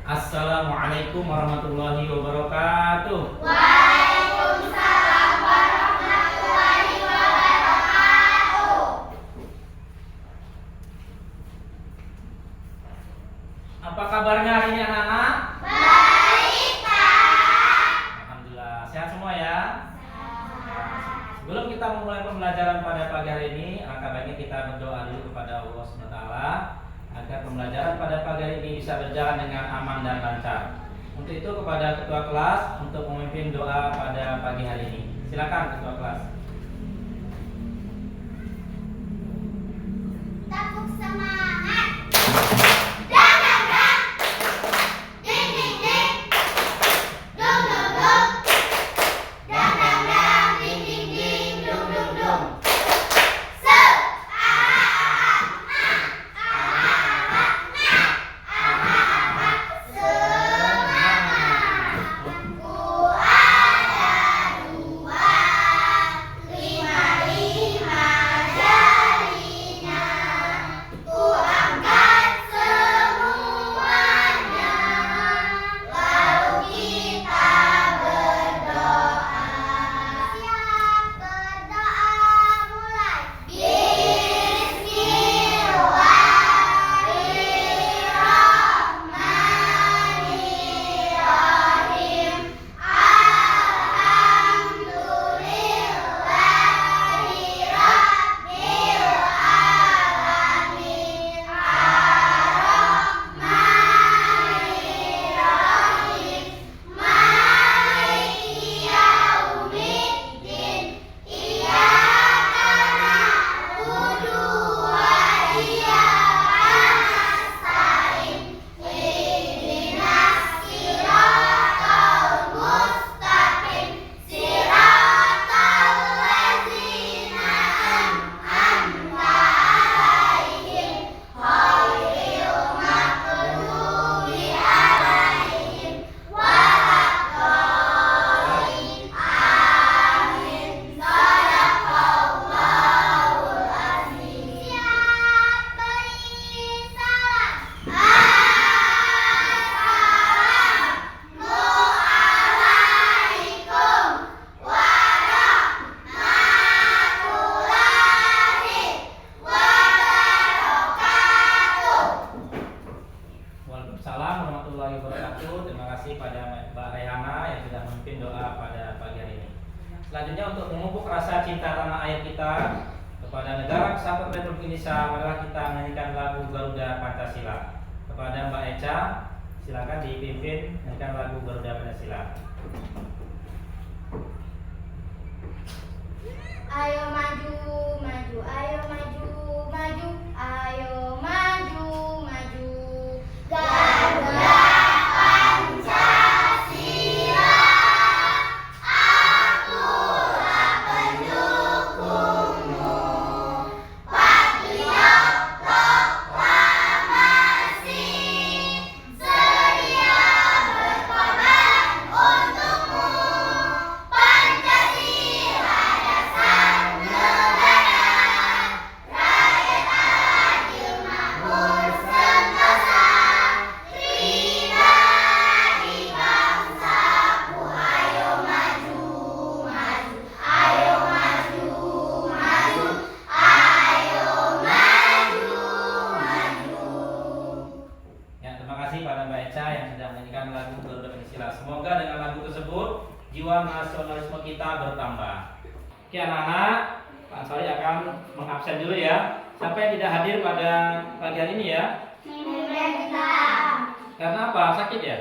Assalamualaikum warahmatullahi wabarakatuh. Waalaikumsalam warahmatullahi wabarakatuh. Apa kabarnya hari ini anak-anak? Baik, Pak. Alhamdulillah, sehat semua ya? Sebelum kita memulai pembelajaran pada pagi hari ini, alangkah baiknya kita berdoa dulu kepada Allah SWT agar pembelajaran pada pagi hari ini bisa berjalan dengan aman dan lancar. Untuk itu kepada ketua kelas untuk memimpin doa pada pagi hari ini. Silakan ketua kelas. Tepuk semangat. Dang dang dang. Ding ding ding. Dum dum dum. Dang dang dang. Ding ding ding. Dum dum dum. Waalaikumsalam warahmatullahi wabarakatuh. Terima kasih pada Mbak Rayhana yang sudah memimpin doa pada pagi hari ini. Selanjutnya untuk memupuk rasa cinta tanah air kita kepada negara kesatuan Republik Indonesia, marilah kita menyanyikan lagu Garuda Pancasila. Kepada Mbak Eca, silakan dipimpin menyanyikan lagu Garuda Pancasila. Ayo maju, maju, ayo maju, maju, ayo maju, maju. Garuda Pancasila, akulah pendukungmu. Patriot proklamasi, sedia berkorban untukmu. Pancasila dasar negara, rakyat adil makmur sentosa, pribadi bangsaku. Ayo maju, maju, ayo maju, maju, ayo maju, maju. Ya, terima kasih pada Mbak Eca yang sudah menyanyikan lagu Garuda Pancasila. Semoga dengan lagu tersebut jiwa nasionalisme kita bertambah. Oke anak-anak, Pak Ansori akan mengabsen dulu ya. Siapa yang tidak hadir pada pagi hari ini ya? Karena apa? Sakit ya?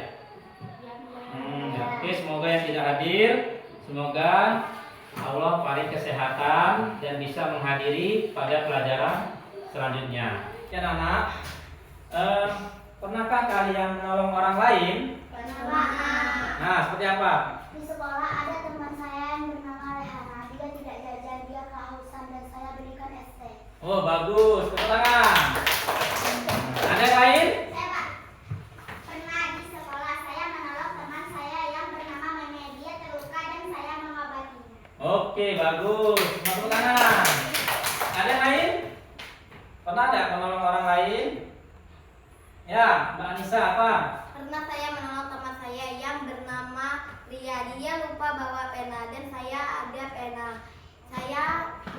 Ya. Oke, semoga yang tidak hadir, semoga Allah paling kesehatan dan bisa menghadiri pada pelajaran selanjutnya. Ya anak-anak, pernahkah kalian menolong orang lain? Nah, seperti apa? Di sekolah ada teman saya yang bernama Rehana. Dia tidak jajan, dia kehausan dan saya berikan es teh. Oh, bagus. Tepuk tangan. Ada yang lain? Saya Pak, pernah di sekolah saya menolong teman saya yang bernama Mene. Dia terluka dan saya mengobatinya. Oke, bagus. Tepuk tangan. Ada yang lain? Pernah ada menolong orang lain? Ya, Mbak Anissa apa? pernah saya menolong teman saya yang bernama Ria. Dia lupa bawa pena dan saya ada pena. Saya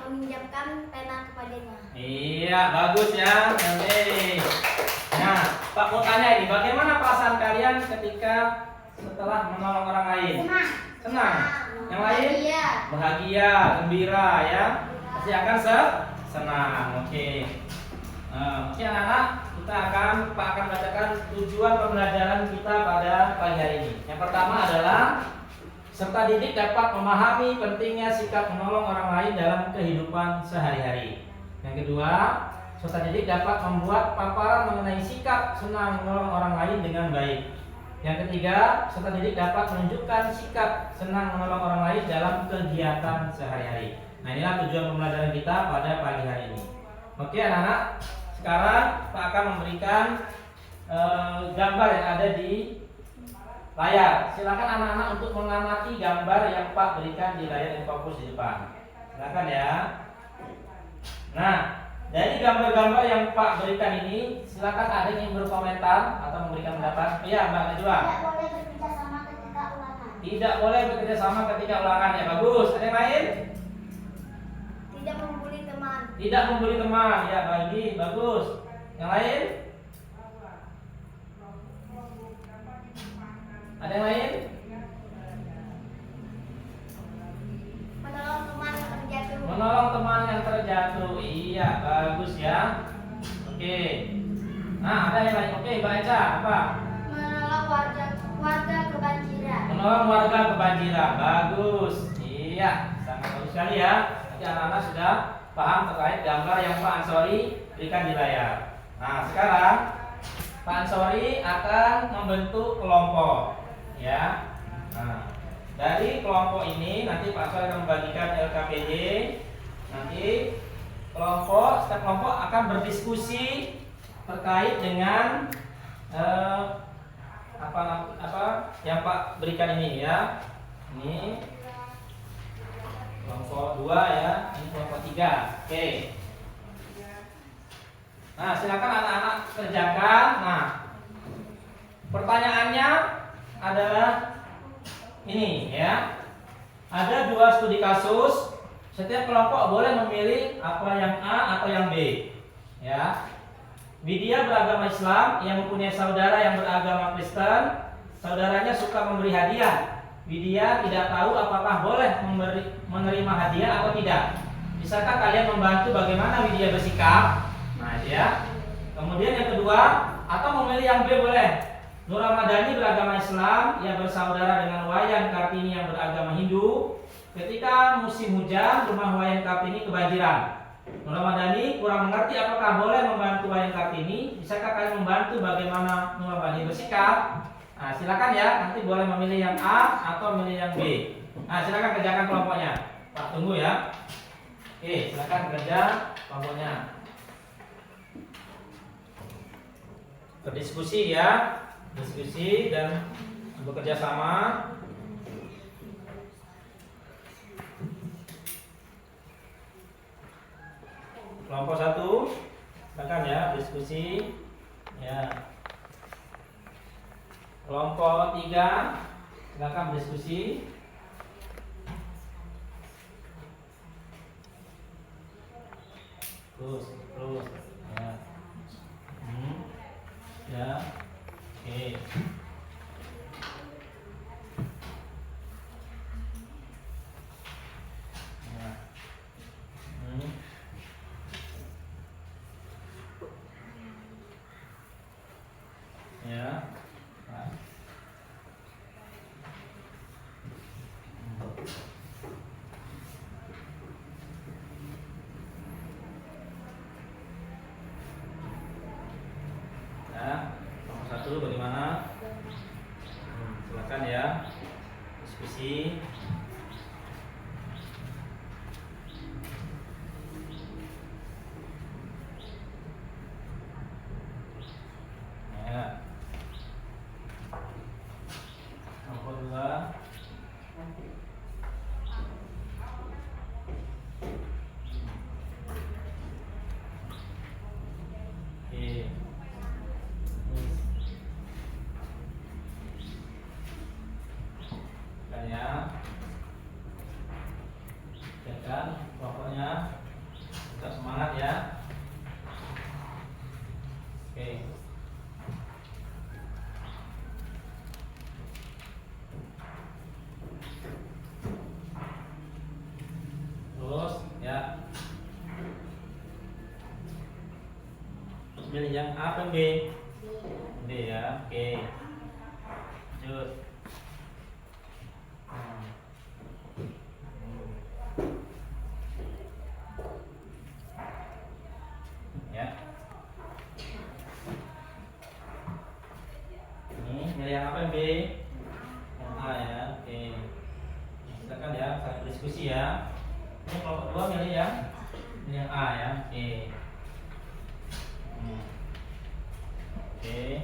meminjamkan pena kepadanya. Iya, bagus ya. Oke. Nah, Pak mau tanya ini, bagaimana perasaan kalian ketika setelah menolong orang lain? Senang. Yang lain? Bahagia, gembira ya. Pasti akan senang. Oke. Oke anak-anak, Pak akan bacakan tujuan pembelajaran kita pada pagi hari ini. Yang pertama adalah peserta didik dapat memahami pentingnya sikap menolong orang lain dalam kehidupan sehari-hari. Yang kedua, peserta didik dapat membuat paparan mengenai sikap senang menolong orang lain dengan baik. Yang ketiga, peserta didik dapat menunjukkan sikap senang menolong orang lain dalam kegiatan sehari-hari. Nah, inilah tujuan pembelajaran kita pada pagi hari ini. Oke anak-anak, sekarang Pak akan memberikan gambar yang ada di layar. Silakan anak-anak untuk mengamati gambar yang Pak berikan di layar infocus di depan. Silakan ya. Nah, dari gambar-gambar yang Pak berikan ini, silakan ada yang ingin berkomentar atau memberikan pendapat. Iya, Mbak Najwa. Tidak boleh bekerja sama ketika ulangan ya, bagus. Ada yang lain? Tidak membuli teman. Tidak membuli teman, ya bagus. Yang lain? Ada yang lain? Menolong teman yang terjatuh. Menolong teman yang terjatuh, iya bagus ya. Oke. Nah ada yang lain? Oke, Mbak Eca apa? Menolong warga kebanjiran. Menolong warga kebanjiran, bagus. Iya, sangat bagus sekali ya. Nanti anak-anak sudah paham terkait gambar yang Pak Ansori berikan di layar. Nah sekarang Pak Ansori akan membentuk kelompok, ya. Nah, dari kelompok ini nanti Pak Ansori akan membagikan LKPD. Nanti setiap kelompok akan berdiskusi terkait dengan apa yang Pak berikan ini ya. Ini kelompok 2 ya, ini kelompok 3. Oke. Nah, silakan anak-anak kerjakan. Nah, pertanyaannya adalah ini ya. Ada 2 studi kasus. Setiap kelompok boleh memilih apa yang A atau yang B. Ya. Widya beragama Islam yang mempunyai saudara yang beragama Kristen. Saudaranya suka memberi hadiah. Widya tidak tahu apakah boleh menerima hadiah atau tidak. Bisakah kalian membantu bagaimana Widya bersikap? Nah, itu ya. Kemudian yang kedua, atau memilih yang B boleh. Nur Ramadhani beragama Islam yang bersaudara dengan Wayan Kartini yang beragama Hindu. Ketika musim hujan, rumah Wayan Kartini kebanjiran. Nur Ramadhani kurang mengerti apakah boleh membantu Wayan Kartini. Bisakah kalian membantu bagaimana Nur Ramadhani bersikap? Nah, silakan ya, nanti boleh memilih yang A atau memilih yang B. Nah, silakan kerjakan kelompoknya. Pak tunggu ya. Oke, silakan kerja kelompoknya. Berdiskusi ya, diskusi dan bekerja sama. Kelompok 1, silakan ya, diskusi ya. Kelompok 3, silakan berdiskusi. Terus ya. Ya. Oke. Ya. Ya. Nah. Ya, nomor 1 bagaimana? Silakan ya, diskusi. Ya. Nomor 2. Oke. Oke. Terus ya. Pilih yang A atau B? B ya. Oke. Lanjut. Ya. Ini milih yang apa yang B? Yang A ya. Oke. Silakan ya, saling diskusi ya. Ini kelompok kedua milih yang A ya. Oke. Oke.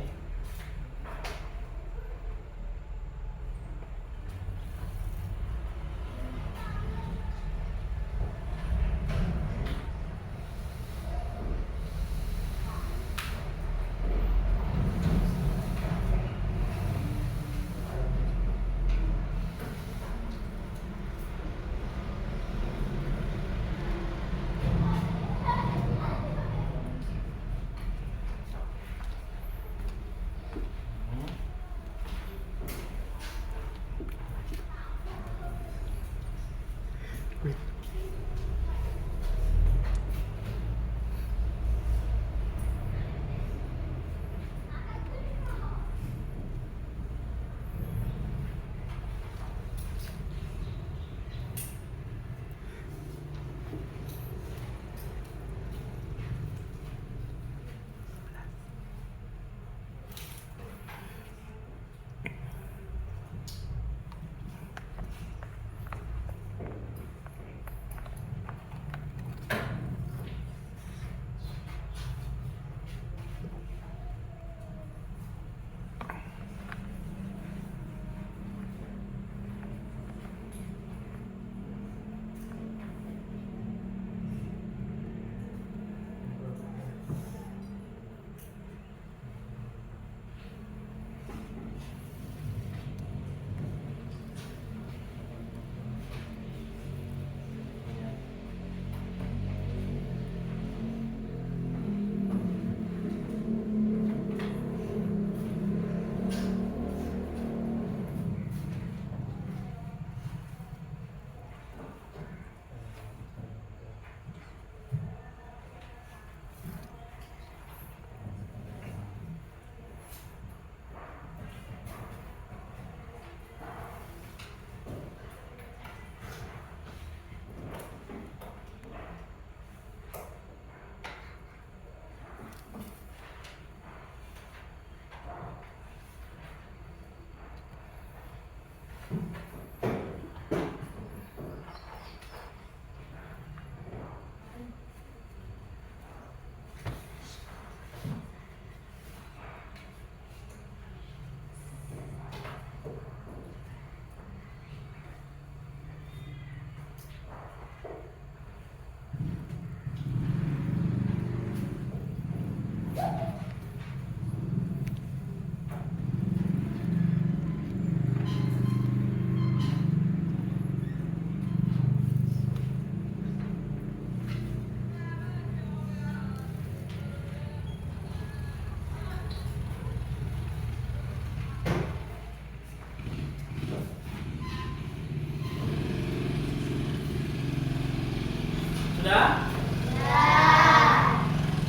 Sudah?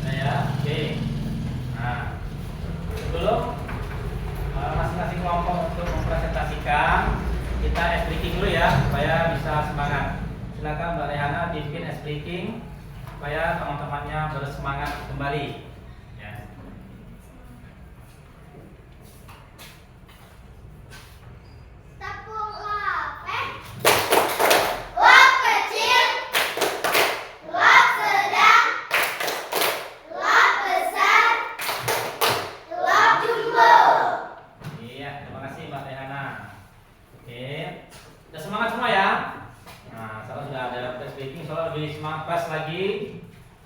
Sudah ya? Oke. Nah, sebelum masing-masing kelompok untuk mempresentasikan, kita ice breaking dulu ya, supaya bisa semangat. Silakan Mbak Rehana dibikin ice breaking, supaya teman-temannya bersemangat kembali. Ya. Tepung lopek, lop kecil, lop sedang, lop besar, lop jumbo. Iya, terima kasih Mbak Rehana. Oke, udah semangat semua ya. Nah, kalau sudah ada ice breaking, soalnya lebih semangat pas lagi.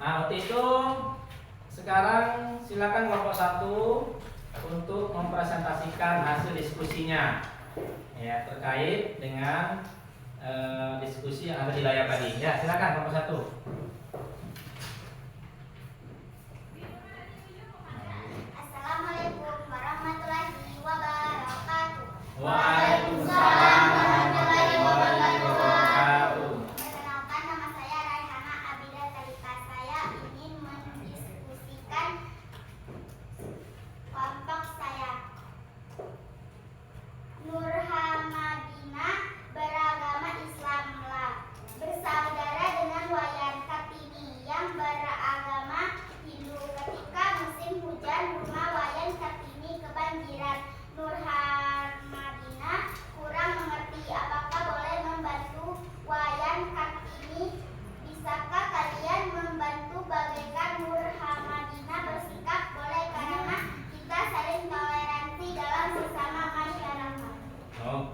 Nah, untuk itu sekarang silakan kelompok 1 untuk mempresentasikan hasil diskusinya ya terkait dengan diskusi yang ada di layar tadi. Ya, silakan kelompok 1.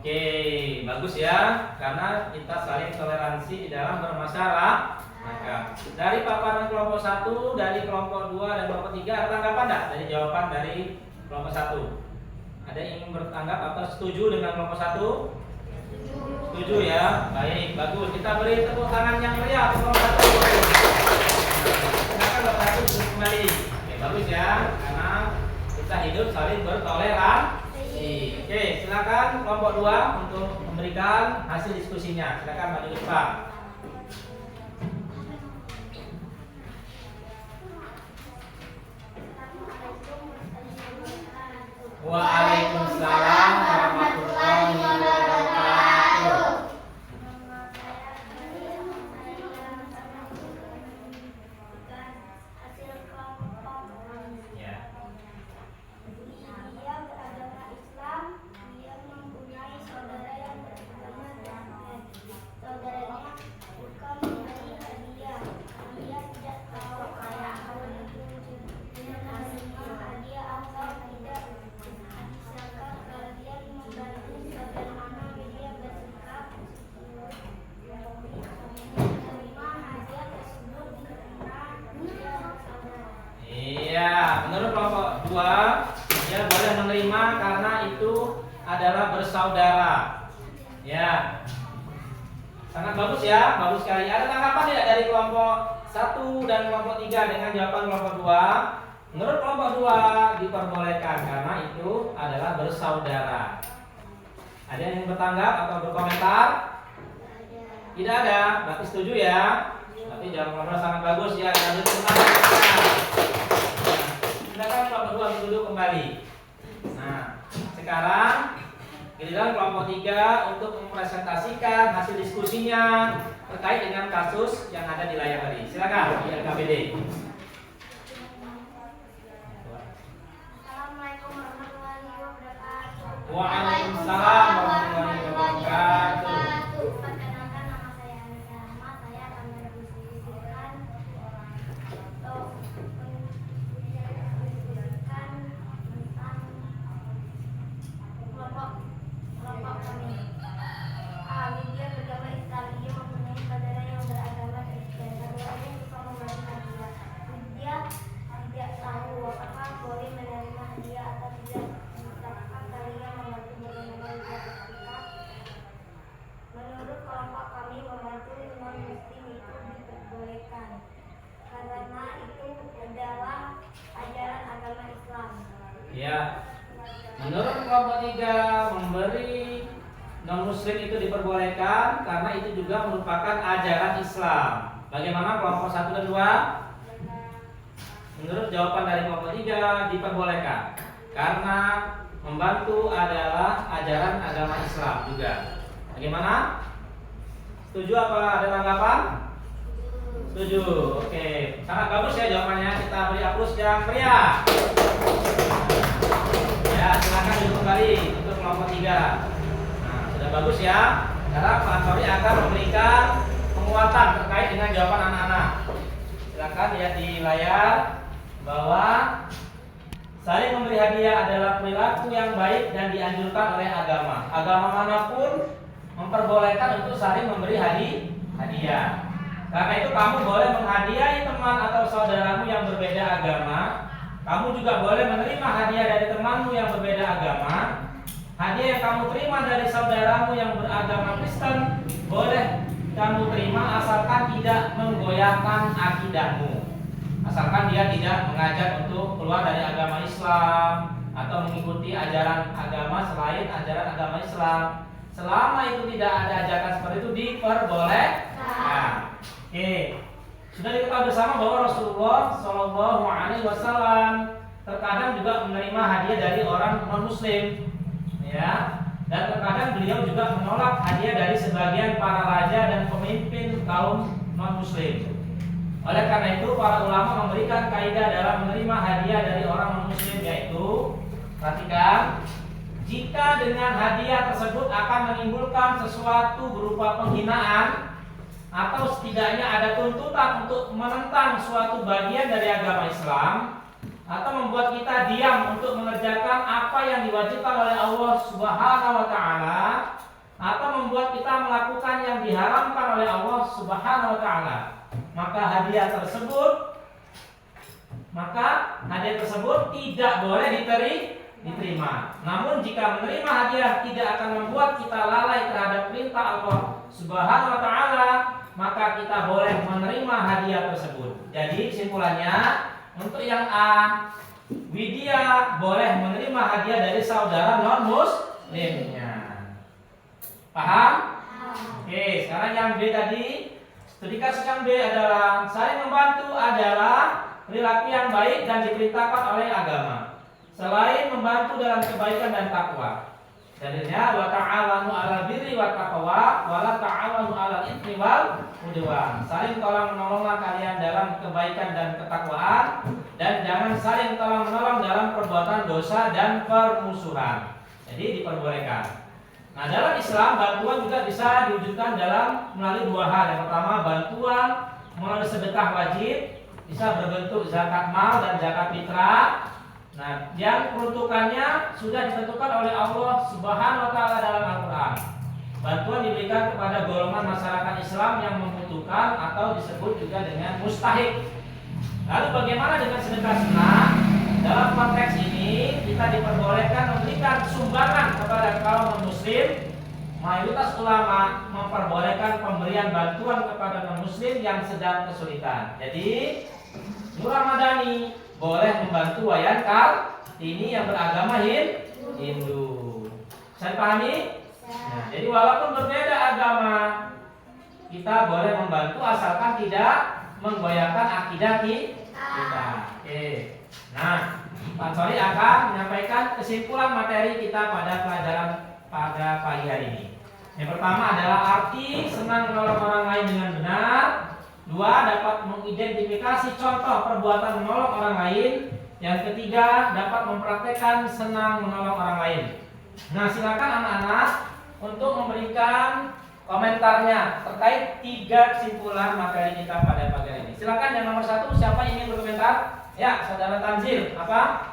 Oke, bagus ya, karena kita saling toleransi di dalam bermasyarakat. Maka dari paparan kelompok 1, dari kelompok 2 dan kelompok 3 ada tanggapan enggak dari jawaban dari kelompok 1? Ada yang ingin bertanggap atau setuju dengan kelompok 1? Setuju ya. Baik, bagus. Kita beri tepuk tangan yang meriah untuk kelompok 1. Silakan kelompok 1 duduk kembali. Oke, bagus ya, karena kita hidup saling bertoleransi. Oke, silakan kelompok 2 untuk memberikan hasil diskusinya. Silakan maju ke depan. Waalaikumsalam warahmatullahi wabarakatuh. Ya. Dia beragama Islam, dia mempunyai saudara yang beragama Kristen. Saudaranya suka memberi hadiah. Dia tidak tahu ayah menerima hadiah atau tidak. Bisakah kalian membantu bagaimana dia bersikap menerima hadiah tersebut karena dia bersaudara? Iya, menurut kelompok 2 dia boleh menerima karena itu adalah bersaudara. Ya. Sangat bagus ya, bagus sekali. Ada tanggapan tidak dari kelompok 1 dan kelompok 3 dengan jawaban kelompok 2? Menurut kelompok 2 diperbolehkan karena itu adalah bersaudara. Ada yang ingin bertanggap atau berkomentar? Tidak ada, berarti setuju ya. Berarti jawaban kelompok 2 sangat bagus ya. Lanjut ke silakan kelompok 2 duduk kembali. Nah, sekarang giliran kelompok 3 untuk mempresentasikan hasil diskusinya terkait dengan kasus yang ada di layar tadi. Silakan, ILKPD. Assalamualaikum warahmatullahi wabarakatuh. Waalaikumsalam warahmatullahi wabarakatuh. Perkenalkan, nama saya Anissa Rahma. Saya akan berdiskusikan atau mendiskusikan tentang kelompok kami. Dia beragama Islam. Dia mempunyai saudara yang beragama Kristen. Saudaranya suka memberi hadiah. Dia tidak tahu apakah boleh menerima hadiah atau tidak. Bisakah kalian membantu bagaimana dia bersikap? Menurut kelompok kami, membantu non-muslim itu diperbolehkan karena itu adalah ajaran agama Islam. Ya. Menurut kelompok 3 memberi non-muslim itu diperbolehkan karena itu juga merupakan ajaran Islam. Bagaimana kelompok 1 dan 2? Menurut jawaban dari kelompok 3 diperbolehkan karena membantu adalah ajaran agama Islam juga. Bagaimana? Setuju apa ada tanggapan? Setuju. Oke, sangat bagus ya jawabannya. Kita beri aplaus yang meriah. Ya, silakan duduk kembali untuk kelompok 3. Nah, sudah bagus ya. Sekarang Pak Tori akan memberikan penguatan terkait dengan jawaban anak-anak. Silakan lihat di layar bahwa saling memberi hadiah adalah perilaku yang baik dan dianjurkan oleh agama. Agama manapun memperbolehkan untuk saling memberi hadiah. Karena itu kamu boleh menghadiahi teman atau saudaramu yang berbeda agama. Kamu juga boleh menerima hadiah dari temanmu yang berbeda agama. Hadiah yang kamu terima dari saudaramu yang beragama Kristen boleh kamu terima asalkan tidak menggoyahkan akidahmu. Asalkan dia tidak mengajak untuk keluar dari agama Islam atau mengikuti ajaran agama selain ajaran agama Islam. Selama itu tidak ada ajakan seperti itu diperbolehkan. Oke. Sudah diketahui bersama bahwa Rasulullah Shallallahu Alaihi Wasallam terkadang juga menerima hadiah dari orang non Muslim, ya, dan terkadang beliau juga menolak hadiah dari sebagian para raja dan pemimpin kaum non Muslim. Oleh karena itu, para ulama memberikan kaidah dalam menerima hadiah dari orang non Muslim, yaitu, perhatikan, jika dengan hadiah tersebut akan menimbulkan sesuatu berupa penghinaan atau setidaknya ada tuntutan untuk menentang suatu bagian dari agama Islam atau membuat kita diam untuk mengerjakan apa yang diwajibkan oleh Allah Subhanahu wa taala, atau membuat kita melakukan yang diharamkan oleh Allah Subhanahu wa taala, maka hadiah tersebut tidak boleh diterima. Namun jika menerima hadiah tidak akan membuat kita lalai terhadap perintah Allah Subhanahu wa taala, maka kita boleh menerima hadiah tersebut. Jadi kesimpulannya, untuk yang A, Widya boleh menerima hadiah dari saudara non-muslimnya. Paham? Oke, sekarang yang B tadi, studi kasus yang B adalah saling membantu adalah perilaku yang baik dan diperintahkan oleh agama. Selain membantu dalam kebaikan dan takwa. Dalilnya wa ta'awanu 'alal birri wat taqwa wa la ta'awanu 'alal itsmi wal udwan. Saling tolong-menolonglah kalian dalam kebaikan dan ketakwaan, dan jangan saling tolong-menolong dalam perbuatan dosa dan permusuhan. Jadi diperbolehkan. Nah, dalam Islam bantuan juga bisa diwujudkan melalui dua hal. Yang pertama, bantuan melalui sedekah wajib, bisa berbentuk zakat mal dan zakat fitrah. Nah, yang peruntukannya sudah ditentukan oleh Allah Subhanahu wa taala dalam Al-Qur'an. Bantuan diberikan kepada golongan masyarakat Islam yang membutuhkan atau disebut juga dengan mustahik. Lalu bagaimana dengan sedekah sunnah? Dalam konteks ini kita diperbolehkan memberikan sumbangan kepada kaum non-muslim. Mayoritas ulama memperbolehkan pemberian bantuan kepada non-muslim yang sedang kesulitan. Jadi Nur Ramadhani boleh membantu Wayan Kartini yang beragama Hindu. Bisa dipahami? Nah, jadi walaupun berbeda agama, kita boleh membantu asalkan tidak menggoyahkan akidah kita. Oke. Nah, Pak Sori akan menyampaikan kesimpulan materi kita pada pelajaran pada pagi hari ini. Yang pertama adalah arti senang menolong orang lain dengan benar. Dua, dapat mengidentifikasi contoh perbuatan menolong orang lain. Yang ketiga, dapat mempraktekkan senang menolong orang lain. Nah, silakan anak-anak untuk memberikan komentarnya terkait tiga kesimpulan materi kita pada pagi hari ini. Silakan yang nomor 1, siapa yang ingin berkomentar? Ya, saudara Tanzil, apa?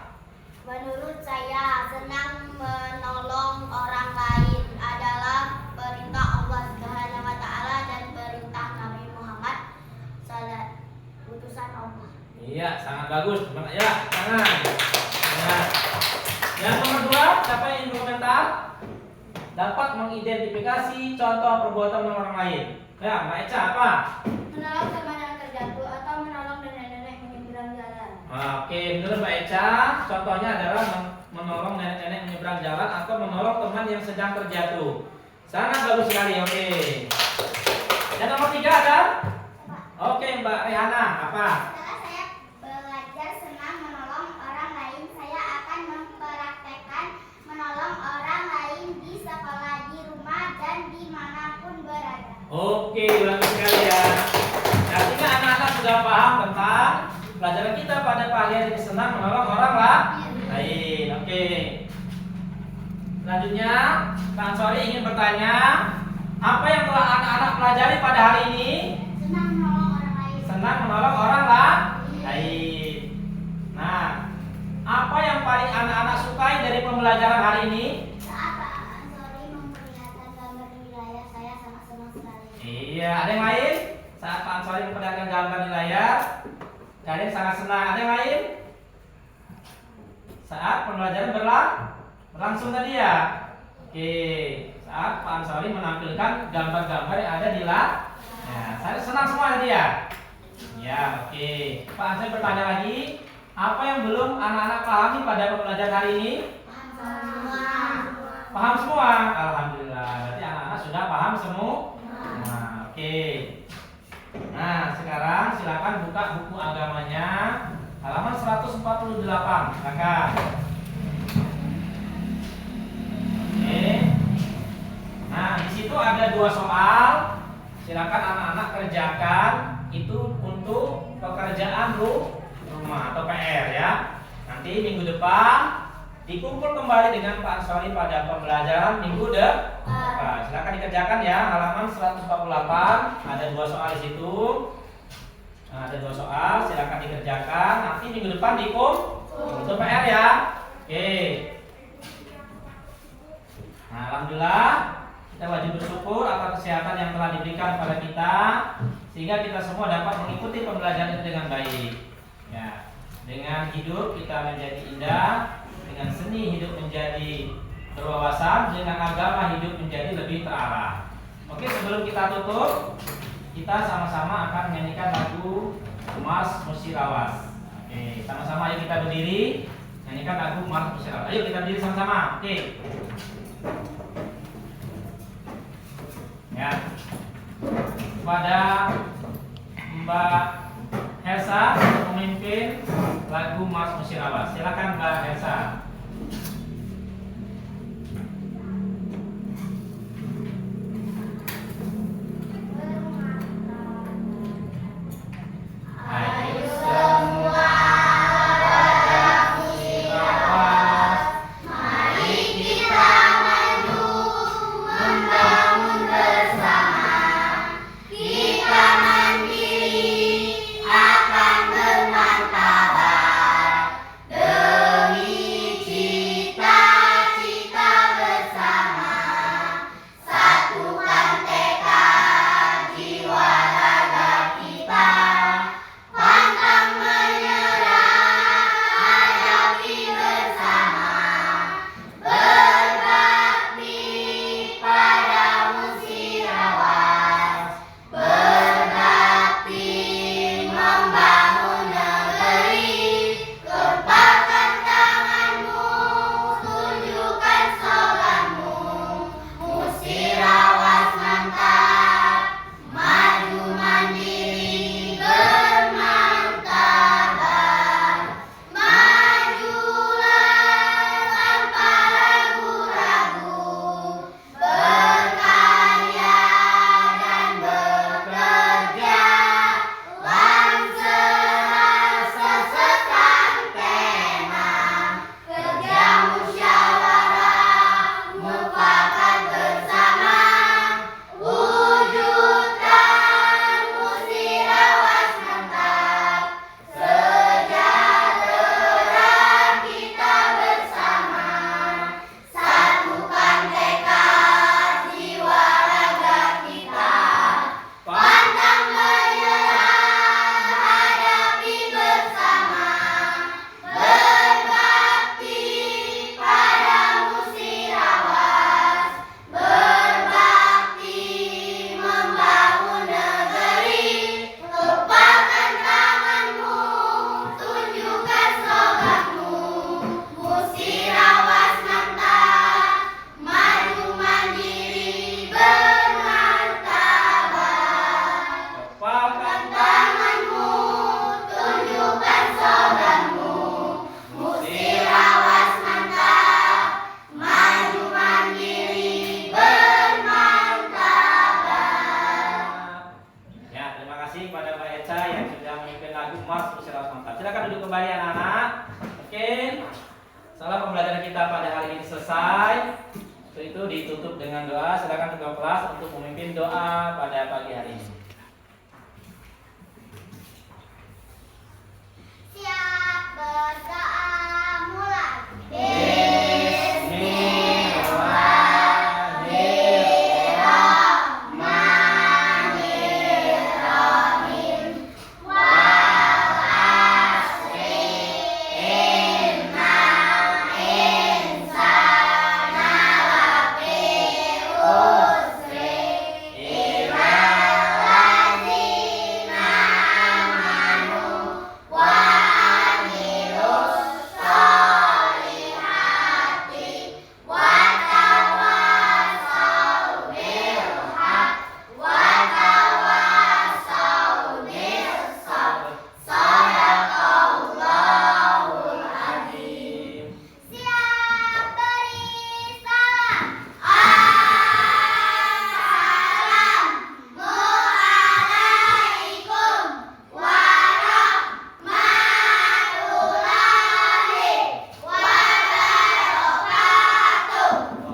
Menurut saya, senang menolong orang lain adalah perintah Allah Subhanahu wa taala dan perintah Nabi Muhammad utusan Allah. Iya, sangat bagus. Ya, tangan. Ya. Yang nomor 2, siapa yang ingin berkomentar? Dapat mengidentifikasi contoh perbuatan orang lain. Ya, Mbak Eca, apa? Menolong teman yang terjatuh atau menolong nenek-nenek menyeberang jalan. Oke, menurut Mbak Eca, contohnya adalah menolong nenek-nenek menyeberang jalan atau menolong teman yang sedang terjatuh. Sangat bagus sekali, oke. Dan nomor 3 ada? Oke, Mbak Rehana, apa? Setelah saya belajar senang menolong orang lain, saya akan mempraktekkan menolong orang lain di sekolah, di rumah, dan dimanapun berada. Oke, bagus sekali ya. Artinya anak-anak sudah paham tentang pelajaran kita pada pagi hari ini, senang menolong orang lain. Oke. Selanjutnya, Pak Ansori ingin bertanya, apa yang telah anak-anak pelajari pada hari ini? Senang menolong orang lain. Senang menolong orang lain. Nah, apa yang paling anak-anak sukai dari pembelajaran hari ini? Saat Pak Ansori memperlihatkan gambar wilayah, saya sangat senang sekali. Iya, ada yang lain? Saat Pak Ansori memperlihatkan gambar di layar, kalian sangat senang. Ada yang lain? Saat pembelajaran berlangsung tadi ya? Oke, saat Pak Ansori menampilkan gambar-gambar yang ada di layar, ya, saya senang semua tadi ya? Ya, oke. Pak Ansori bertanya lagi, apa yang belum anak-anak pahami pada pembelajaran hari ini? Paham semua? Alhamdulillah. Berarti anak-anak sudah paham semua? Nah, oke. Nah, sekarang silakan buka buku agamanya halaman 148. Silakan. Oke. Nah, di situ ada 2 soal. Silakan anak-anak kerjakan itu untuk pekerjaan rumah atau PR ya. Nanti minggu depan dikumpul kembali dengan Pak Ansori pada pembelajaran minggu depan. Silakan dikerjakan ya, halaman 148. Ada 2 soal di situ. Nah, ada 2 soal, silakan dikerjakan. Nanti minggu depan dikumpul untuk PR ya. Oke. Nah, alhamdulillah kita sehingga kita semua dapat mengikuti pembelajaran itu dengan baik. Ya, dengan hidup kita menjadi indah, dengan seni hidup menjadi berwawasan, dengan agama hidup menjadi lebih terarah. Oke, sebelum kita tutup, kita sama-sama akan menyanyikan lagu Mars Musirawas. Oke, sama-sama ayo kita berdiri nyanyikan lagu Mars Musirawas. Ayo kita berdiri sama-sama. Oke. Ya. Kepada Mbak Helsa untuk memimpin lagu Mars Musirawas. Silakan Mbak Helsa. Ayo semua pada musirawas, mari kita maju membangun bersama. Kita mandiri akan bermartabat demi cita-cita bersama. Satukan tekad jiwa raga kita, pantang menyerah, hadapi bersama. Berbakti pada musirawas, berbakti membangun negeri. Gempalkan tanganmu, tunjukkan sloganmu. Musirawas mantap, maju mandiri bermartabat. Majulah tanpa ragu-ragu, berkarya dan bekerja. Langsung sesekali tema, kerja musyawarah, mufakat bersama. Wujudkan musirawas mantap, sejahtera kita bersama. Satukan tekad jiwa raga kita, pantang menyerah, hadapi bersama. Berbakti pada musirawas, berbakti membangun negeri. Gempalkan tanganmu, tunjukkan sloganmu. Musirawas mantap, maju mandiri bermartabat. Gempalkan tanganmu, tunjukkan sloganmu. Musirawas mantap, maju mandiri bermartabat. Ya, terima kasih kepada Mbak Eca yang sudah memimpin lagu Mars Musirawas mantap. Silakan duduk kembali anak-anak. Oke. Salah pembelajaran kita pada hari ini selesai. Setelah itu ditutup dengan doa. Silakan ketua kelas untuk memimpin doa pada pagi hari ini. Siap berdoa mulai. Bismillahirrahmanirrahim. Wal asri innal insana lafi khusri illal ladzina amanu wa amilus sholihati wa tawassaw bil haq wa tawassaw bis sabr. Shadaqallahul azim. Siap beri salam. Assalamualaikum warahmatullahi wabarakatuh.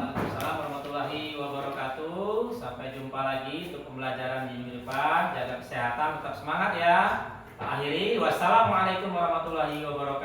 Waalaikumsalam warahmatullahi wabarakatuh. Sampai jumpa lagi untuk pembelajaran di minggu depan. Jaga kesehatan, tetap semangat ya. Akhiri, wassalamualaikum warahmatullahi wabarakatuh.